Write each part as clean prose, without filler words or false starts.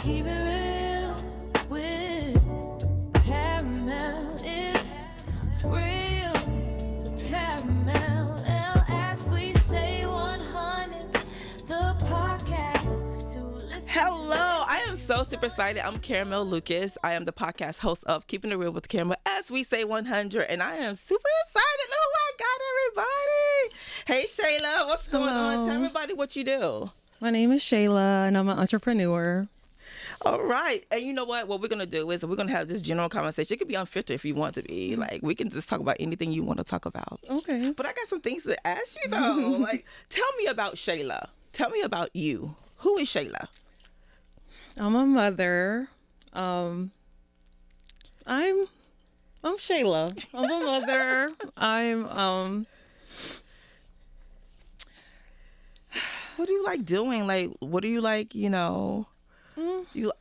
Keep it real with caramel. It's real with caramel. And as we say 100, the podcast to listen Hello, I am so super excited. I'm Caramel Lucas. I am the podcast host of Keeping It Real with Caramel, as we say 100, and I am super excited. Look who I got, everybody. Hey, Shayla, what's going on? Tell everybody what you do. My name is Shayla, and I'm an entrepreneur. All right. And you know what? What we're going to do is we're going to have this general conversation. It could be unfiltered if you want to be. Like, we can just talk about anything you want to talk about. Okay. But I got some things to ask you, though. Like, tell me about Shayla. Tell me about you. Who is Shayla? I'm a mother. I'm Shayla. I'm a mother. What do you like doing? Like, what do you like,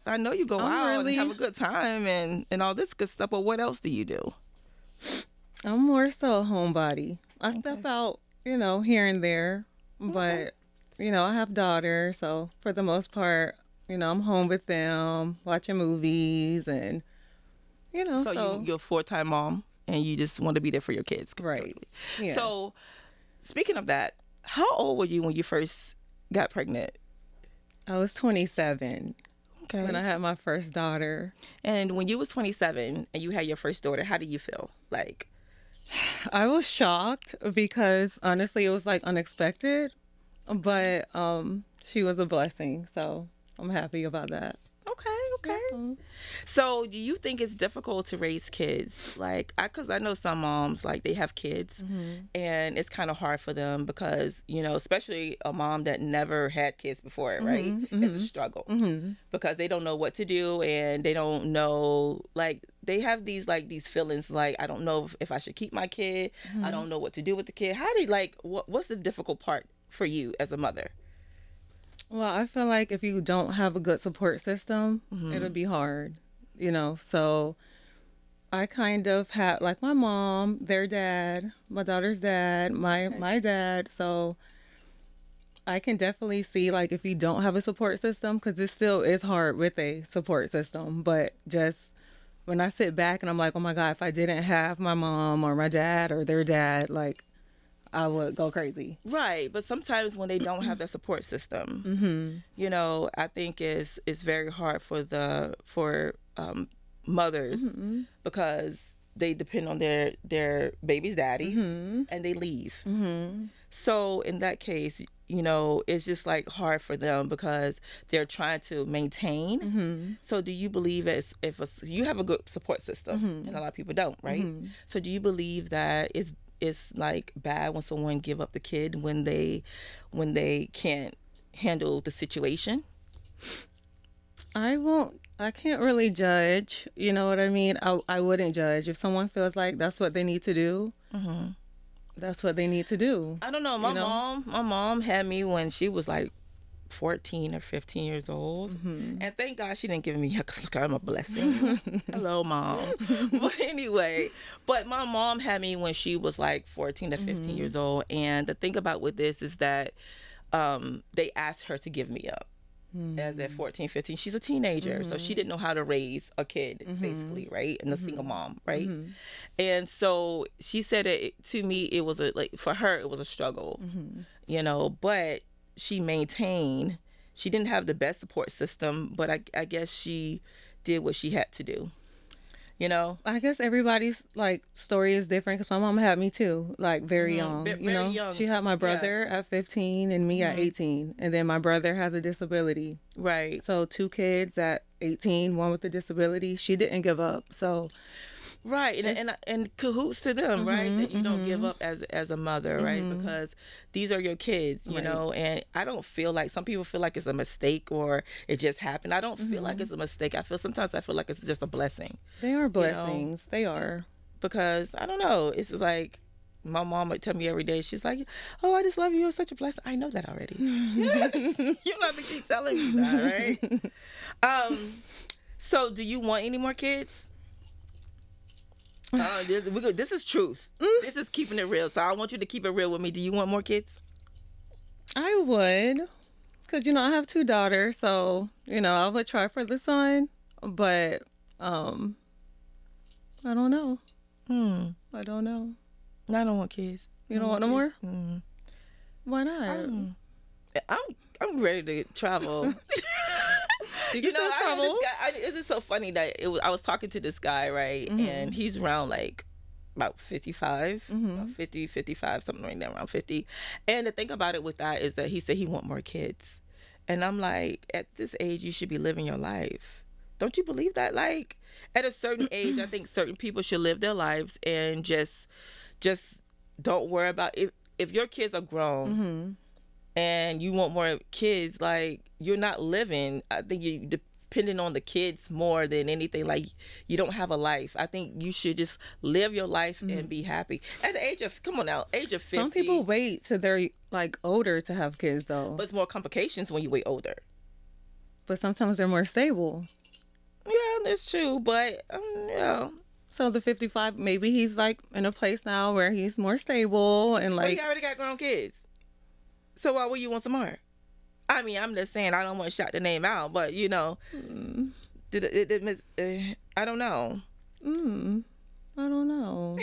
I know you go out and have a good time and all this good stuff, but what else do you do? I'm more so a homebody. I step out, here and there, but, I have daughters, so for the most part, I'm home with them, watching movies and, So you're a full-time mom and you just want to be there for your kids. Right. Yes. So speaking of that, how old were you when you first got pregnant? I was 27 Okay. when I had my first daughter. And when you was 27 and you had your first daughter, how did you feel? Like, I was shocked because honestly it was like unexpected, but she was a blessing, so I'm happy about that. okay. So do you think it's difficult to raise kids? Like, because I know some moms, like, they have kids and it's kind of hard for them because, especially a mom that never had kids before, right? It's a struggle because they don't know what to do and they don't know, like, they have these feelings like, I don't know if I should keep my kid. I don't know what to do with the kid. How do you, like, what's the difficult part for you as a mother? Well, I feel like if you don't have a good support system, it'll be hard, so I kind of had like my mom, their dad, my daughter's dad, my dad, so I can definitely see like if you don't have a support system, because it still is hard with a support system, but just when I sit back and I'm like, oh my God, if I didn't have my mom or my dad or their dad, like I would go crazy. Right, but sometimes when they don't have that support system, I think it's very hard for mothers because they depend on their baby's daddies and they leave. So in that case, it's just like hard for them because they're trying to maintain. So do you believe if you have a good support system and a lot of people don't, right? So do you believe that it's like bad when someone give up the kid when they can't handle the situation? I can't really judge, you know what I mean? I wouldn't judge. If someone feels like that's what they need to do, that's what they need to do. I don't know. My mom had me when she was like 14 or 15 years old, and thank God she didn't give me a because I'm a blessing. Hello, Mom. But anyway, my mom had me when she was like 14 to 15 years old, and the thing about with this is that they asked her to give me up as at 14, 15. She's a teenager, so she didn't know how to raise a kid, basically, right? And a single mom, right? And so she said it to me, it was for her it was a struggle, but she maintained. She didn't have the best support system, but I guess she did what she had to do. I guess everybody's like story is different because my mom had me too, like very young. Very young. She had my brother at 15 and me at 18, and then my brother has a disability. Right. So 2 kids at 18, one with a disability. She didn't give up. So right, and cahoots to them, right? That you don't give up as a mother, right? Because these are your kids, you know. And I don't feel like some people feel like it's a mistake or it just happened. I don't feel like it's a mistake. Sometimes I feel like it's just a blessing. They are blessings. They are. Because I don't know. It's just like my mom would tell me every day. She's like, "Oh, I just love you. You're such a blessing." I know that already. You don't have to keep telling me that, right? So, do you want any more kids? This is truth. This is keeping it real. So I want you to keep it real with me. Do you want more kids? I would. Because, I have 2 daughters, so, I would try for the son, but I don't know. I don't know. I don't want kids. You don't want no more? Mm. Why not? I'm ready to travel. You can still travel. It's so funny that I was talking to this guy, right? And he's around like about 55, about 50, 55, something right now, around 50. And the thing about it with that is that he said he want more kids. And I'm like, at this age, you should be living your life. Don't you believe that? Like, at a certain age, I think certain people should live their lives and just don't worry about if your kids are grown and you want more kids, like, you're not living. I think you depending on the kids more than anything. Like, you don't have a life. I think you should just live your life and be happy. At the age of, come on now, age of 50. Some people wait till they're like older to have kids, though. But it's more complications when you wait older. But sometimes they're more stable. Yeah, that's true. But yeah. So the 55, maybe he's like in a place now where he's more stable and Well, like. he already got grown kids. So why would you want some more? I mean, I'm just saying, I don't want to shout the name out, but I don't know. I don't know.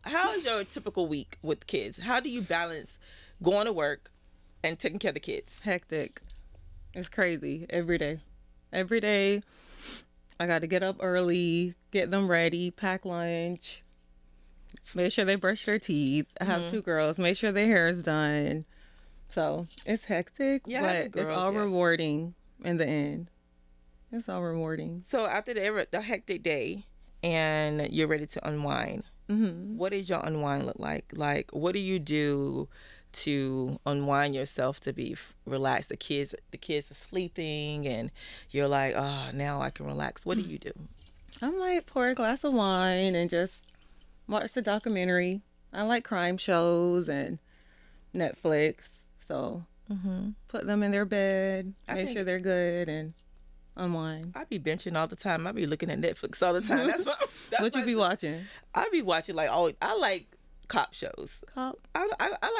How is your typical week with kids? How do you balance going to work and taking care of the kids? Hectic. It's crazy every day. Every day, I got to get up early, get them ready, pack lunch, make sure they brush their teeth. I have 2 girls, make sure their hair is done. So it's hectic, but it's all rewarding in the end. It's all rewarding. So after the hectic day and you're ready to unwind, what does your unwind look like? Like, what do you do to unwind yourself to be relaxed? The kids are sleeping and you're like, oh, now I can relax. What do you do? I might pour a glass of wine and just watch the documentary. I like crime shows and Netflix. So put them in their bed, make sure they're good, and unwind. I be benching all the time. I be looking at Netflix all the time. That's what you be watching? I be watching I like cop shows. Cop? I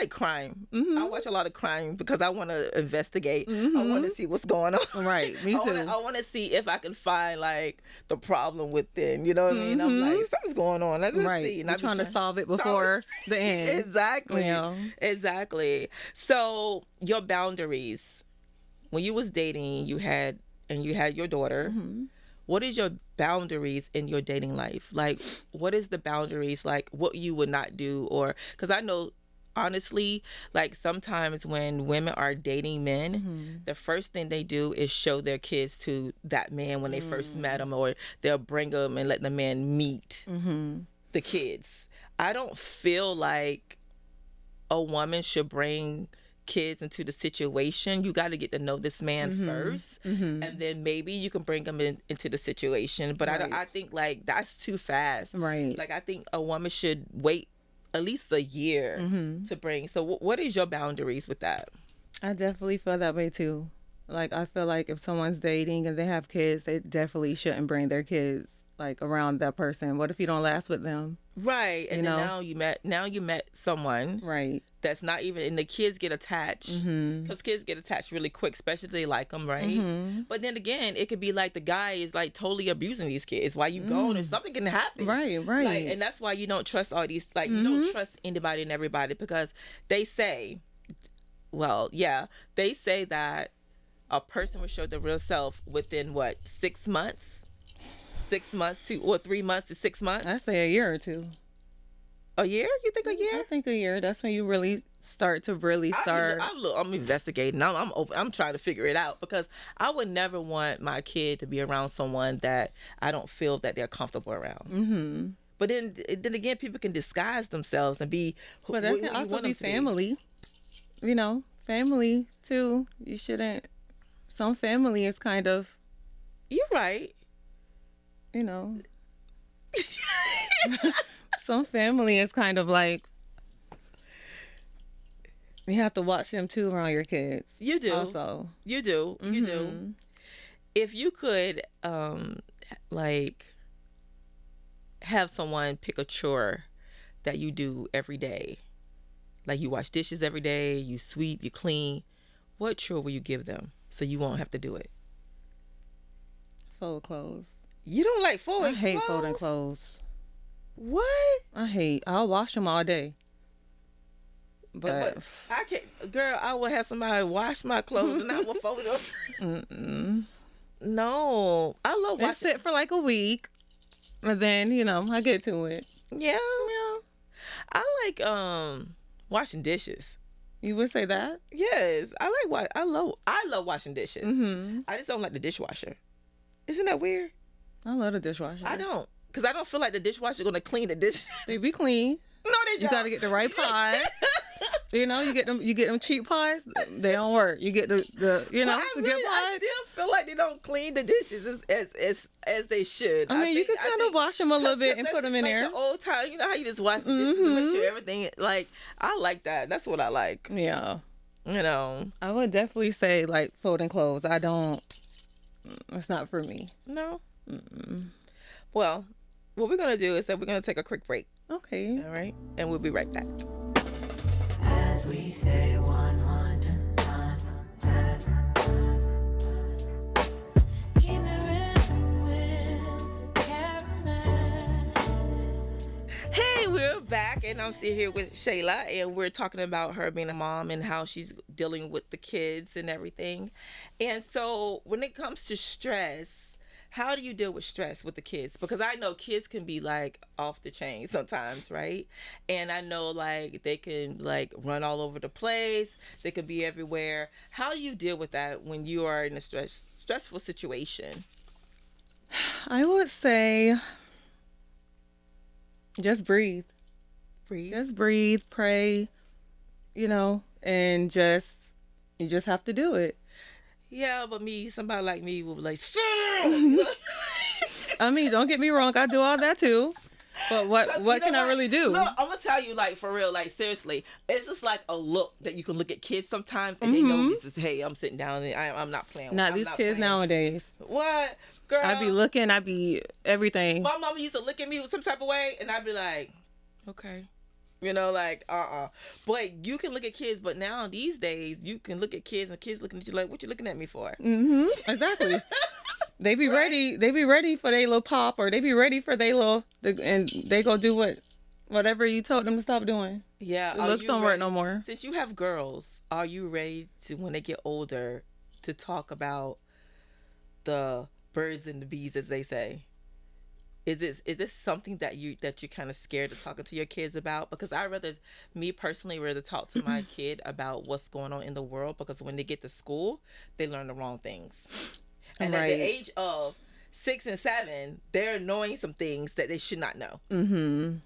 like crime. I watch a lot of crime because I want to investigate. I want to see what's going on. Right, me too. I want to see if I can find like the problem within. You know what I mean? I'm like, something's going on. Let's see. And I'm trying to solve it before the end. Exactly. Yeah. Exactly. So your boundaries. When you was dating, you had your daughter. What is your boundaries in your dating life? Like, what is the boundaries, like what you would not do? Or, because I know, honestly, like sometimes when women are dating men, the first thing they do is show their kids to that man when they first met him, or they'll bring them and let the man meet the kids. I don't feel like a woman should bring kids into the situation. You got to get to know this man first, and then maybe you can bring him into the situation. But I think like that's too fast. Right. Like, I think a woman should wait at least a year to bring. So what is your boundaries with that? I definitely feel that way too. Like, I feel like if someone's dating and they have kids, they definitely shouldn't bring their kids like around that person. What if you don't last with them? Right. And then now you met someone. Right. That's not even, and the kids get attached, because kids get attached really quick, especially if they like them, right? But then again, it could be like the guy is like totally abusing these kids while you gone, and something can happen. Right. Like, and that's why you don't trust all these, like, you don't trust anybody and everybody, because they say, they say that a person will show their real self within 6 months? 6 months to, or 3 months to 6 months? I say a year or 2. A year? You think a year? I think a year. That's when you really start. I'm investigating. I'm open. I'm trying to figure it out, because I would never want my kid to be around someone that I don't feel that they're comfortable around. But then again, people can disguise themselves and be who, but that who can you also want be them to family. You know, family too. You shouldn't. Some family is kind of. You're right. You know. Some family is kind of like, you have to watch them too around your kids. You do. Also. You do. You do. If you could, like, have someone pick a chore that you do every day, like you wash dishes every day, you sweep, you clean, what chore will you give them so you won't have to do it? Fold clothes. You don't like folding I hate clothes? folding clothes. What? I'll wash them all day. But I can't, girl. I will have somebody wash my clothes and I will fold them. No, I love they washing. sit for like a week, and then I get to it. Yeah, I like washing dishes. You would say that? Yes, I love washing dishes. I just don't like the dishwasher. Isn't that weird? I love the dishwasher. I don't, because I don't feel like the dishwasher gonna clean the dishes. They be clean. No, they don't. You got to get the right pot. You get them cheap pies. They don't work. You get the But good I pies. still feel like they don't clean the dishes as they should. I mean, you can kind of wash them a little bit and put them in like there. The old time, you know how you just wash the dishes to make sure everything. Like, I like that. That's what I like. Yeah. I would definitely say like folding clothes. I don't. It's not for me. No. Well, what we're gonna do is that we're gonna take a quick break. Okay. All right, and we'll be right back. As we say 100 times. Keep it real with caramel. Hey, we're back, and I'm sitting here with Shayla, and we're talking about her being a mom and how she's dealing with the kids and everything. And so, when it comes to stress, how do you deal with stress with the kids? Because I know kids can be like off the chain sometimes, right? And I know like they can like run all over the place. They can be everywhere. How do you deal with that when you are in a stressful situation? I would say just breathe. Breathe. Just breathe, pray, and you just have to do it. Yeah, but somebody like me will be like, sit down. I mean, don't get me wrong, I do all that too. But what can I really do? Look, I'm gonna tell you, like, for real, like, seriously, it's just like a look that you can look at kids sometimes, and they know this is, hey, I'm sitting down and I'm not playing. Not these kids nowadays. What, girl? I be looking, I be everything. My mama used to look at me with some type of way, and I'd be like, okay. Like, But you can look at kids, but now these days, you can look at kids, and kids looking at you like, what you looking at me for? Exactly. They be ready. They be ready for their little pop, or they be ready for their little, and they go do whatever you told them to stop doing. Yeah. The looks don't work no more. Since you have girls, are you ready to, when they get older, to talk about the birds and the bees, as they say? Is this something that you're kind of scared of talking to your kids about? Because me personally, rather talk to my kid about what's going on in the world, because when they get to school, they learn the wrong things. And at the age of 6 and 7, they're knowing some things that they should not know. Have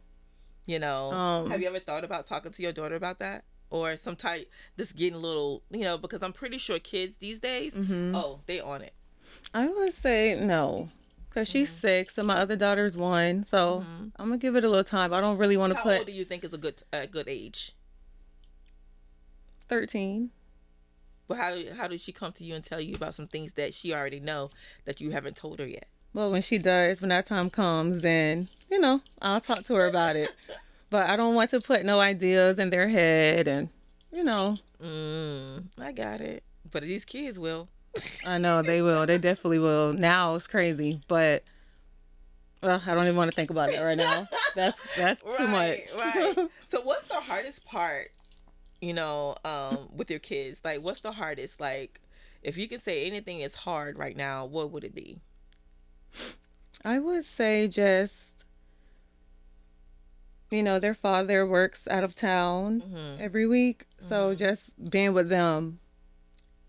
you ever thought about talking to your daughter about that? Or some type, just getting a little, because I'm pretty sure kids these days, they on it. I would say no. Because she's 6 and my other daughter's 1. So I'm going to give it a little time. I don't really want to How old do you think is a good age? 13. But how did she come to you and tell you about some things that she already know that you haven't told her yet? Well, when that time comes, then, I'll talk to her about it. But I don't want to put no ideas in their head and, I got it. But these kids will. I know they will. They definitely will. Now it's crazy, but I don't even want to think about it right now. That's too much. Right. So what's the hardest part, with your kids? Like, what's the hardest? Like, if you can say anything is hard right now, what would it be? I would say just, their father works out of town every week. So just being with them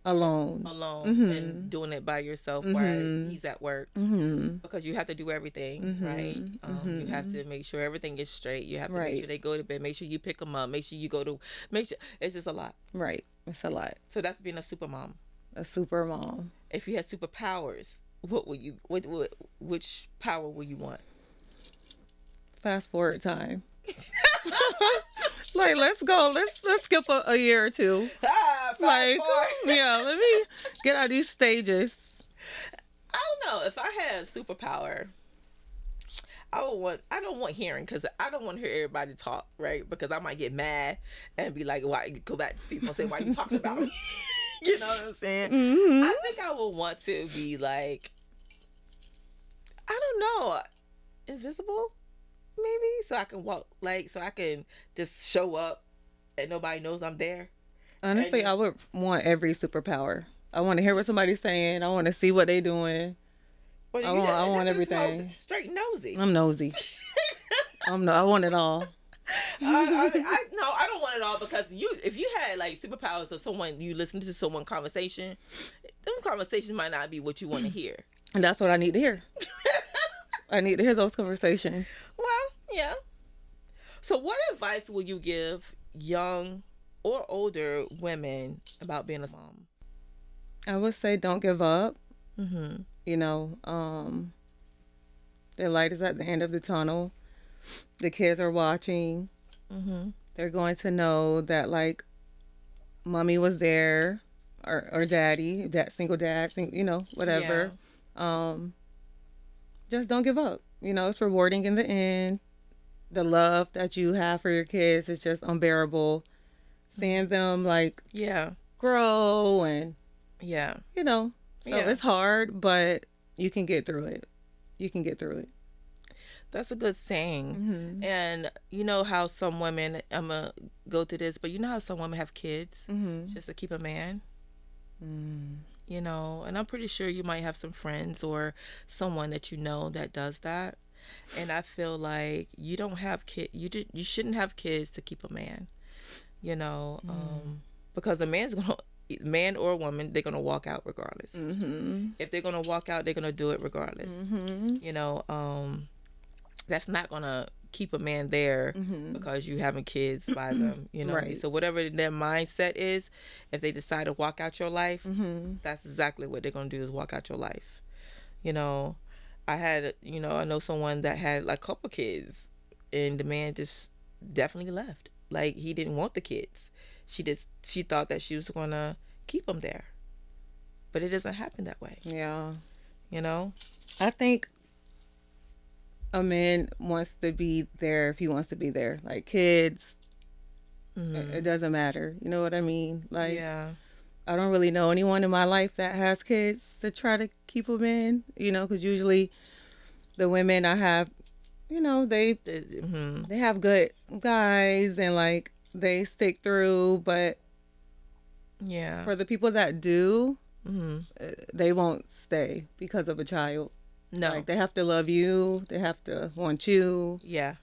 alone and doing it by yourself while he's at work, because you have to do everything, right? You have to make sure everything is straight. You have to make sure they go to bed, make sure you pick them up, make sure it's just a lot. Right. It's a lot. So that's being a super mom. A super mom. If you had superpowers, which power would you want? Fast forward time. Like, let's go. Let's skip a year or two. Let me get out of these stages. I don't know. If I had a superpower, I don't want hearing, because I don't want to hear everybody talk, right? Because I might get mad and be like, why, go back to people and say, why are you talking about me? You know what I'm saying? I think I would want to be like, I don't know, invisible, maybe, so I can walk, like, so I can just show up and nobody knows I'm there. Honestly, And- I would want every superpower. I want to hear what somebody's saying. I want to see what they're doing. Well, I want this is everything. straight nosy. I'm nosy. I want it all. I don't want it all, because if you had like superpowers of someone, you listen to someone conversation, them conversations might not be what you want to hear. And that's what I need to hear. I need to hear those conversations. Well, yeah. So what advice will you give young or older women about being a mom? I would say don't give up. Mm-hmm. You know, the light is at the end of the tunnel. The kids are watching. Mm-hmm. They're going to know that, like, mommy was there, or daddy, single dad, you know, whatever. Just don't give up. You know, it's rewarding in the end. The love that you have for your kids is just unbearable. Seeing them, like, grow and, you know, so it's hard, but you can get through it. You can get through it. That's a good saying. Mm-hmm. And you know how some women, I'm going to go to this, but you know how some women have kids just to keep a man? You know, and I'm pretty sure you might have some friends or someone that you know that does that. And I feel like you don't have you shouldn't have kids to keep a man, you know, because a man or a woman, they're going to walk out regardless. If they're going to walk out, they're going to do it regardless. You know, that's not going to keep a man there because you having kids by them, you know. Right. So whatever their mindset is, if they decide to walk out your life, that's exactly what they're going to do, is walk out your life. You know, I know someone that had like a couple kids, and the man just definitely left. Like, he didn't want the kids. She thought that she was going to keep them there. But it doesn't happen that way. Yeah. You know? I think a man wants to be there if he wants to be there. Like, kids, it doesn't matter. You know what I mean? Like, I don't really know anyone in my life that has kids to try to keep them in, you know, because usually the women I have, you know, they have good guys and, like, they stick through, but for the people that do, they won't stay because of a child. No. Like, they have to love you. They have to want you. Yeah.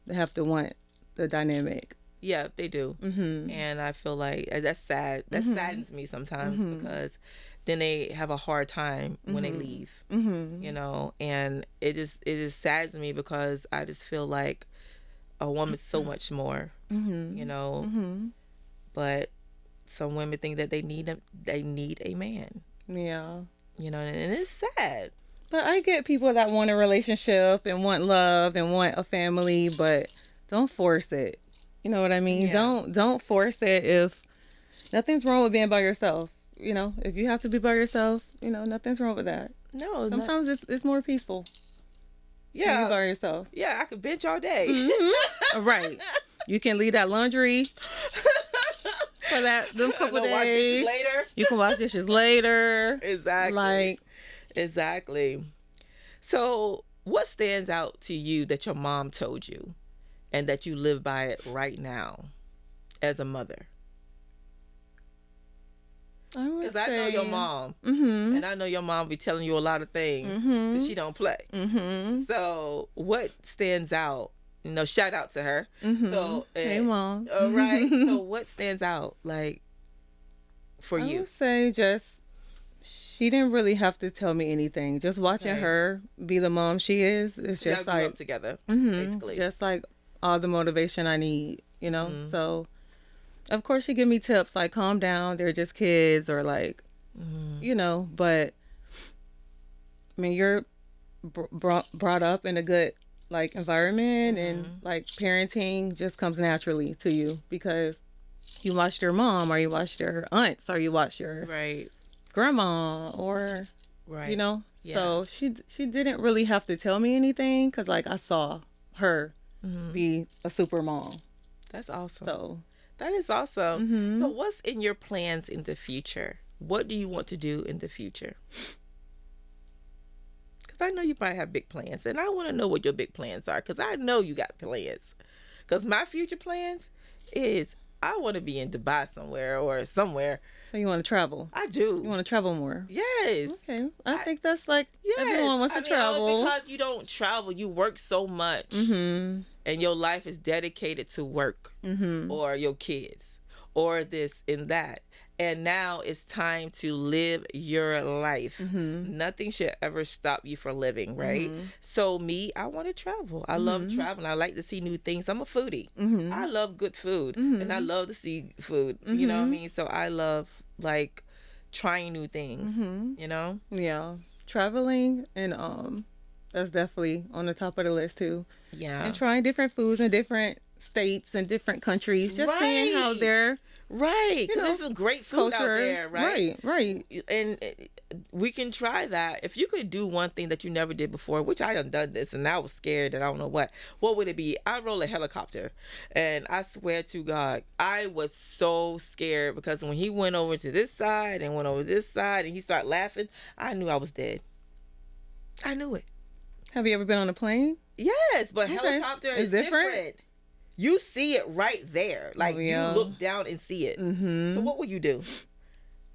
They have to want the dynamic. Yeah, they do. And I feel like that's sad. That saddens me sometimes because then they have a hard time when they leave, you know, and it just saddens me because I just feel like a woman's so much more, you know, but some women think that they need a man. Yeah. You know, and it's sad. But I get people that want a relationship and want love and want a family, but don't force it. You know what I mean? Yeah. Don't force it. If nothing's wrong with being by yourself, you know, if you have to be by yourself, you know, nothing's wrong with that. No, sometimes it's more peaceful. Yeah, when you by yourself. Yeah, I could bench all day. Right. You can leave that laundry for them couple days. Wash dishes later. You can wash dishes later. Exactly. Exactly. So, what stands out to you that your mom told you and that you live by it right now as a mother? Because I know your mom, and I know your mom be telling you a lot of things that she don't play. So, what stands out? You know, shout out to her. So, hey, Mom. All right. So, what stands out, like, for you? I would say just, she didn't really have to tell me anything. Just watching her be the mom she is, it's just Y'all grew like up together, basically. just like all the motivation I need, you know. So, of course, she give me tips like, calm down, they're just kids, or like, you know. But I mean, you're brought up in a good like environment, and like parenting just comes naturally to you because you watched your mom, or you watched your aunts, or you watched your grandma, or you know. So she didn't really have to tell me anything because like I saw her be a super mom. That's awesome. So that is awesome. So what's in your plans in the future what do you want to do in the future? Because I know you probably have big plans, and I want to know what your big plans are, because I know you got plans. Because my future plans is I want to be in Dubai somewhere or somewhere. So you want to travel? I do. You want to travel more? Yes. Okay. I think that's like Yes. everyone wants to travel. Because you don't travel, you work so much, Mm-hmm. and your life is dedicated to work, or your kids, or this and that. And now it's time to live your life. Nothing should ever stop you from living, right? So me, I want to travel. I love traveling. I like to see new things. I'm a foodie. I love good food, and I love to see food. You know what I mean? So I love like trying new things. You know? Yeah, traveling and that's definitely on the top of the list too. Yeah. And trying different foods in different states and different countries, just seeing how their Right, because there's some great food culture, out there, right? Right. And we can try that. If you could do one thing that you never did before, which I done this, and I was scared and I don't know what would it be? I roll a helicopter, and I swear to God, I was so scared because when he went over to this side and went over this side and he started laughing, I knew I was dead. I knew it. Have you ever been on a plane? Yes, but helicopter is different? different. You see it right there. Like, you look down and see it. So what will you do?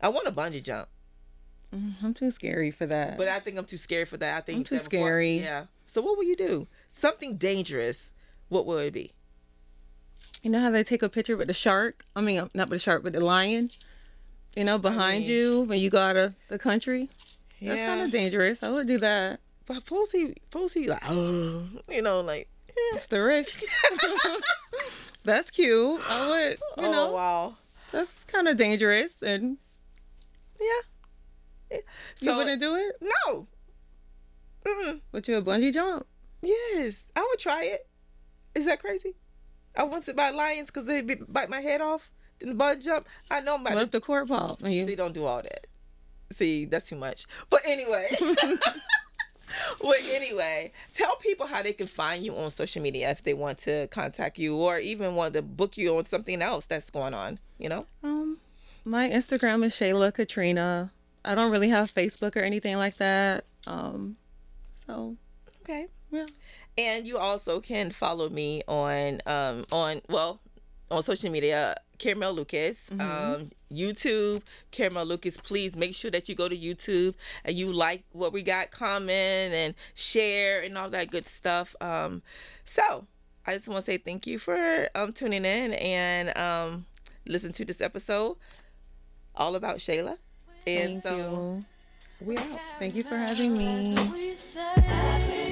I want a bungee jump. I'm too scary for that. But I think I'm too scared for that. I think I'm too scary. Yeah. So what will you do? Something dangerous. What will it be? You know how they take a picture with the shark? I mean, not with the shark, with the lion. You know, behind you when you go out of the country. Yeah. That's kind of dangerous. I would do that. But Posey like, oh, you know, like, It's the risk. That's cute. I would, you know. Wow. That's kind of dangerous. And Yeah. you wouldn't do it? No. Would you a bungee jump? Yes. I would try it. Is that crazy? I want to buy lions because they bite my head off. Then the bungee jump. I know I'm about What if the court ball? See, don't do all that. See, that's too much. But anyway. Well, anyway, tell people how they can find you on social media if they want to contact you or even want to book you on something else that's going on, you know? My Instagram is Shayla Katrina. I don't really have Facebook or anything like that. So Okay. yeah. And you also can follow me on social media, Caramel Lucas, YouTube, Caramel Lucas. Please make sure that you go to YouTube and you like what we got, comment and share and all that good stuff. So I just want to say thank you for tuning in and listen to this episode all about Shayla. And Thank you. we out. Thank you for having me. We say